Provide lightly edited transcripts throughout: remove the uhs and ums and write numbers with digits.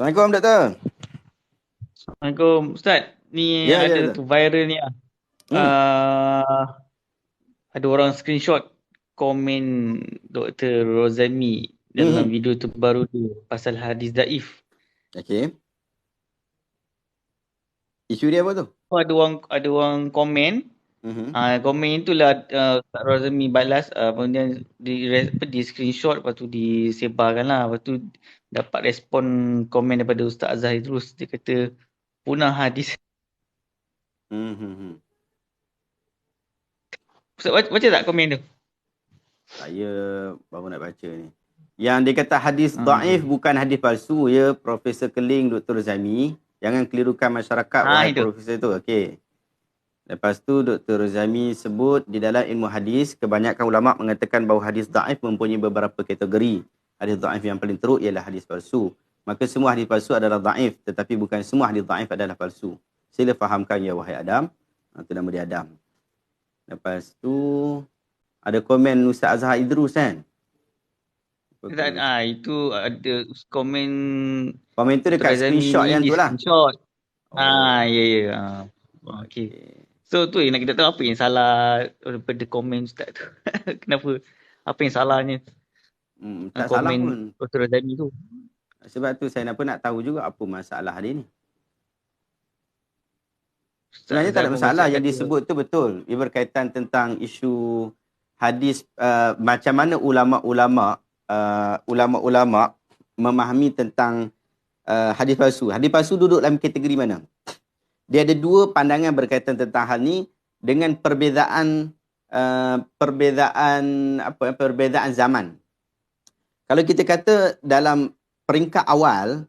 Assalamualaikum doktor. Assalamualaikum Ustaz. Ni Ya, ya ada doktor. tu viral ni Hmm. ada orang screenshot komen Dr. Rozani dalam Hmm. video terbaru tu pasal hadis daif. Okey. Isu dia apa tu? Ada orang komen, Hmm. komen itulah Ustaz Rozani balas, kemudian di screenshot, lepas tu disebarkan lah, lepas tu dapat respon komen daripada Ustaz Azhar terus. Dia kata punah hadis. Hmm. Hmm. Ustaz baca tak komen tu? Saya baru nak baca ni. Yang dia kata hadis daif Okey. bukan hadis palsu ya, Profesor Keling Dr. Zami. Jangan kelirukan masyarakat wahai Itu. profesor tu. Okey. Lepas tu Dr. Zami sebut di dalam ilmu hadis, kebanyakan ulama mengatakan bahawa hadis daif mempunyai beberapa kategori. Hadis daif yang paling teruk ialah hadis palsu. Maka semua hadis palsu adalah daif, tetapi bukan semua hadis daif adalah palsu. Sila fahamkan ya wahai Adam. Itu nama dia Adam. Lepas tu ada komen Ustaz Azhar Idrus kan? Apa Tak, komen? itu ada komen Komen tu dekat screenshot Terazami yang di tu lah. screenshot. Oh, Ya, ya. Okey. okey. So tu yang nak kita tahu apa yang salah daripada komen Ustaz tu. Kenapa? Apa yang salahnya Tak salah komen pun. Terazami tu? Sebab tu saya nak tahu juga apa masalah dia ni. Ustaz Sebenarnya tak Azhar ada pun masalah, baca yang kata disebut tu betul. Ia berkaitan tentang isu hadis, macam mana ulama-ulama memahami tentang hadis palsu. Hadis palsu duduk dalam kategori mana? Dia ada dua pandangan berkaitan tentang hal ni dengan perbezaan perbezaan zaman. Kalau kita kata dalam peringkat awal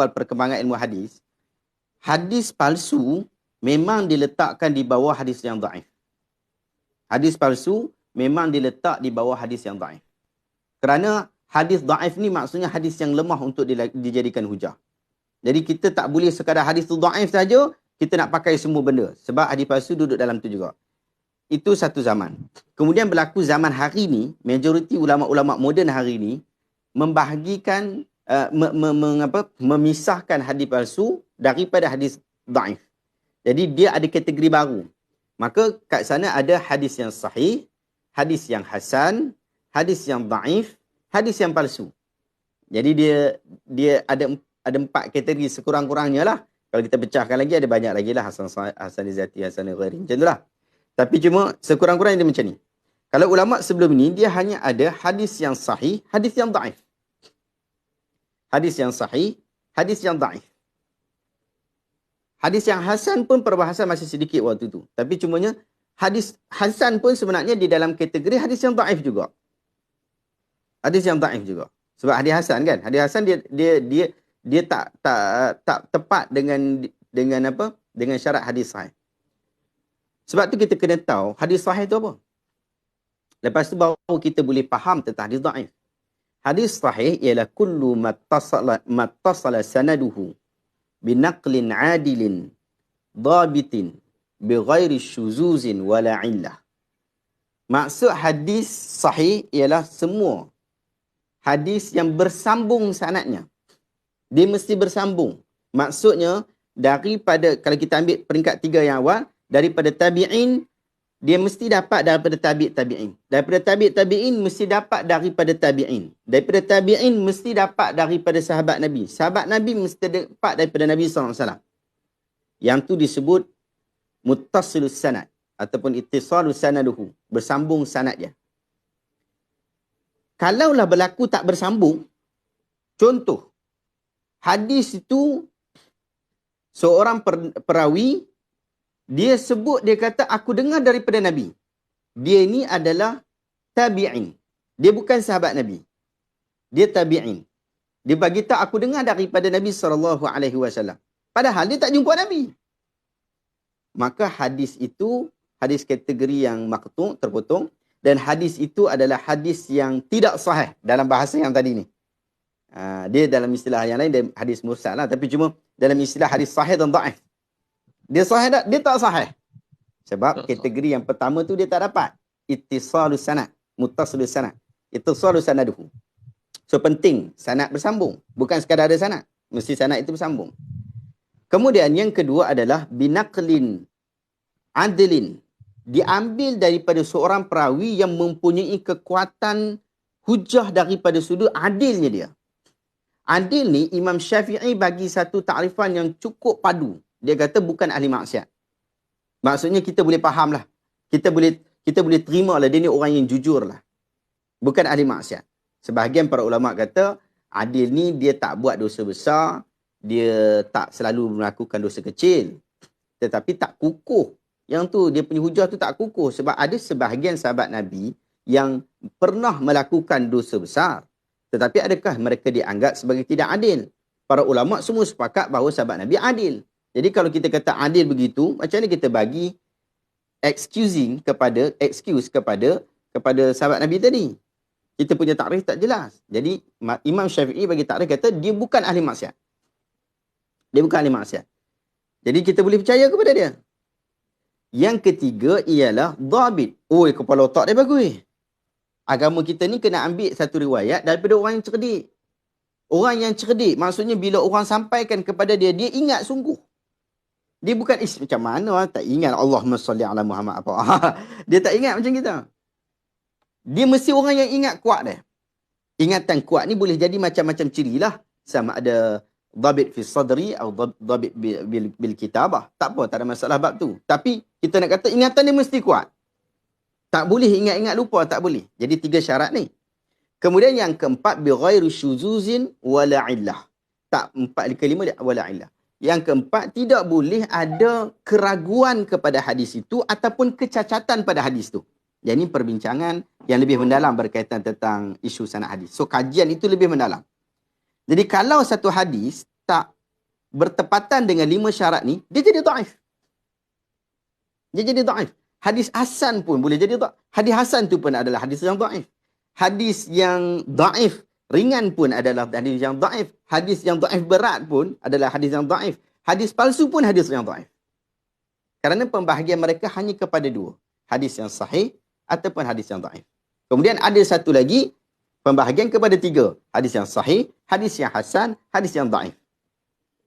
perkembangan ilmu hadis, hadis palsu memang diletakkan di bawah hadis yang daif. Hadis palsu memang diletak di bawah hadis yang daif. Kerana hadis daif ni maksudnya hadis yang lemah untuk dijadikan hujah. Jadi kita tak boleh sekadar hadis tu daif saja, kita nak pakai semua benda. Sebab hadis palsu duduk dalam tu juga. Itu satu zaman. Kemudian berlaku zaman hari ni, majoriti ulama-ulama moden hari ni membahagikan, memisahkan hadis palsu daripada hadis daif. Jadi dia ada kategori baru. Maka kat sana ada hadis yang sahih, hadis yang hasan, hadis yang daif, hadis yang palsu. Jadi dia ada 4 kategori sekurang-kurangnya lah. Kalau kita pecahkan lagi ada banyak lagi lah, hasan zati, hasan ghairi, macam tu lah. Tapi cuma sekurang-kurangnya dia macam ni. Kalau ulama sebelum ni dia hanya ada hadis yang sahih, hadis yang daif. Hadis yang sahih, hadis yang daif. Hadis yang hasan pun perbahasan masih sedikit waktu tu. Tapi cumanya hadis hasan pun sebenarnya di dalam kategori hadis yang daif juga. Hadis yang daif juga. Sebab hadis hasan kan, hadis hasan dia tak tepat dengan apa? Dengan syarat hadis sahih. Sebab tu kita kena tahu hadis sahih tu apa. Lepas tu baru kita boleh faham tentang hadis daif. Hadis sahih ialah kullu mattasala sanaduhu binaqlin adilin dhabitin bighairi syuzuzin wala illah. Maksud hadis sahih ialah semua hadis yang bersambung sanadnya. Dia mesti bersambung. Maksudnya daripada, kalau kita ambil peringkat 3 yang awal, daripada tabi'in, dia mesti dapat daripada tabi'in. Daripada tabi'in mesti dapat daripada tabi'in. Daripada tabi'in mesti dapat daripada sahabat Nabi. Sahabat Nabi mesti dapat daripada Nabi SAW. Yang tu disebut muttasilus sanad ataupun ittisalus sanaduhu, bersambung sanad dia. Kalaulah berlaku tak bersambung, contoh, hadis itu seorang perawi, dia sebut, dia kata aku dengar daripada Nabi. Dia ini adalah tabi'in. Dia bukan sahabat Nabi. Dia tabi'in. Dia bagi tahu aku dengar daripada Nabi SAW. Padahal dia tak jumpa Nabi. Maka hadis itu hadis kategori yang maqtu', terpotong, dan hadis itu adalah hadis yang tidak sahih dalam bahasa yang tadi ni. Dia dalam istilah yang lain dia hadis mursal lah, tapi cuma dalam istilah hadis sahih dan dhaif. Dia sahih tak? Dia tak sahih. Sebab kategori yang pertama tu dia tak dapat. Ittisalus sanad, muttasilus sanad. Ittisalus sanaduhu. So penting sanad bersambung. Bukan sekadar ada sanad. Mesti sanad itu bersambung. Kemudian yang kedua adalah binaqlin adlin. Diambil daripada seorang perawi yang mempunyai kekuatan hujah daripada sudut adilnya dia. Adil ni Imam Syafi'i bagi satu takrifan yang cukup padu. Dia kata bukan ahli maksiat. Maksudnya kita boleh faham lah. Kita boleh terima lah dia ni orang yang jujur lah. Bukan ahli maksiat. Sebahagian para ulama kata adil ni dia tak buat dosa besar, dia tak selalu melakukan dosa kecil. Tetapi tak kukuh. Yang tu dia punya hujah tu tak kukuh sebab ada sebahagian sahabat Nabi yang pernah melakukan dosa besar. Tetapi adakah mereka dianggap sebagai tidak adil? Para ulama semua sepakat bahawa sahabat Nabi adil. Jadi kalau kita kata adil begitu, macam mana kita bagi excuse kepada sahabat Nabi tadi? Kita punya takrif tak jelas. Jadi Imam Syafi'i bagi takrif kata dia bukan ahli maksiat. Dia bukan ahli maksiat. Jadi kita boleh percaya kepada dia. Yang ketiga ialah dhabit. Oi, kepala otak dia bagus. Agama kita ni kena ambil satu riwayat daripada orang yang cerdik. Orang yang cerdik, maksudnya bila orang sampaikan kepada dia, dia ingat sungguh. Dia bukan, macam mana tak ingat Allahumma salli ala Muhammad apa. Dia tak ingat macam kita. Dia mesti orang yang ingat kuat dia. Ingatan kuat ni boleh jadi macam-macam ciri lah. Sama ada dhabit fi sadri atau dhabit bil kitabah. Tak apa, tak ada masalah bab tu. Tapi kita nak kata ingatan dia mesti kuat. Tak boleh ingat-ingat lupa, tak boleh. Jadi 3 syarat ni. Kemudian yang keempat, bi ghairu syuzuzin wala illah. Tak, 4 kelima dia wala illah. Yang keempat, tidak boleh ada keraguan kepada hadis itu ataupun kecacatan pada hadis tu. Yang ini perbincangan yang lebih mendalam berkaitan tentang isu sanad hadis. So kajian itu lebih mendalam. Jadi kalau satu hadis tak bertepatan dengan 5 syarat ni, dia jadi dhaif. Dia jadi dhaif. Hadis hasan pun boleh jadi dhaif. Hadis hasan tu pun adalah hadis yang dhaif. Hadis yang dhaif ringan pun adalah hadis yang dhaif. Hadis yang dhaif berat pun adalah hadis yang dhaif. Hadis palsu pun hadis yang dhaif. Kerana pembahagian mereka hanya kepada 2. Hadis yang sahih ataupun hadis yang dhaif. Kemudian ada satu lagi pembahagian kepada 3. Hadis yang sahih, hadis yang hasan, hadis yang dhaif.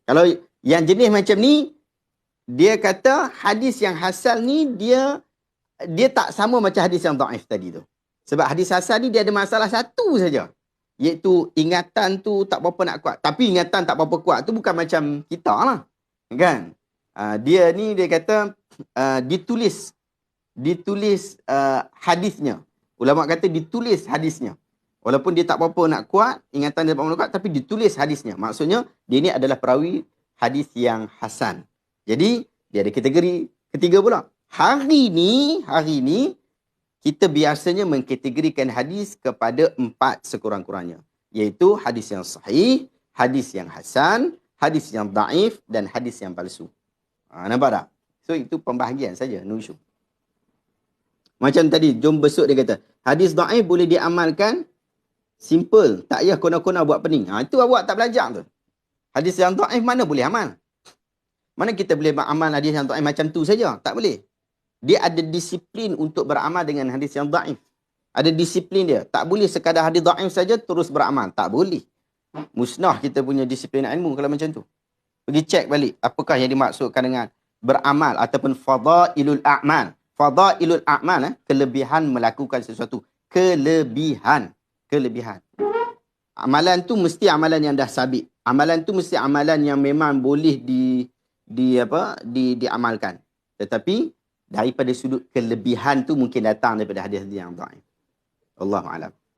Kalau yang jenis macam ni, dia kata hadis yang hasan ni dia tak sama macam hadis yang dhaif tadi tu. Sebab hadis hasan ni dia ada masalah satu saja. Iaitu ingatan tu tak berapa nak kuat. Tapi ingatan tak berapa kuat tu bukan macam kita lah. Kan? Dia ni dia kata ditulis hadisnya. Ulama kata ditulis hadisnya. Walaupun dia tak berapa nak kuat, ingatan dia tak berapa nak kuat, tapi ditulis hadisnya. Maksudnya dia ni adalah perawi hadis yang hasan. Jadi, dia ada kategori ketiga pula. Hari ni, kita biasanya mengkategorikan hadis kepada 4 sekurang-kurangnya. Iaitu hadis yang sahih, hadis yang hasan, hadis yang daif dan hadis yang palsu. Nampak tak? So, itu pembahagian saja, no issue. Macam tadi, Jom Besuk dia kata, hadis daif boleh diamalkan, simple. Tak payah kona-kona buat pening. Itu awak tak belajar tu. Hadis yang daif mana boleh amal? Mana kita boleh beramal hadis yang dhaif macam tu saja? Tak boleh. Dia ada disiplin untuk beramal dengan hadis yang dhaif. Ada disiplin dia. Tak boleh sekadar hadis dhaif saja terus beramal. Tak boleh. Musnah kita punya disiplin ilmu kalau macam tu. Pergi cek balik. Apakah yang dimaksudkan dengan beramal ataupun fadailul a'mal. Fadailul a'mal, kelebihan melakukan sesuatu. Kelebihan. Amalan tu mesti amalan yang dah sabit. Amalan tu mesti amalan yang memang boleh diamalkan. Tetapi daripada sudut kelebihan tu mungkin datang daripada hadis yang dhaif. Allahu a'lam.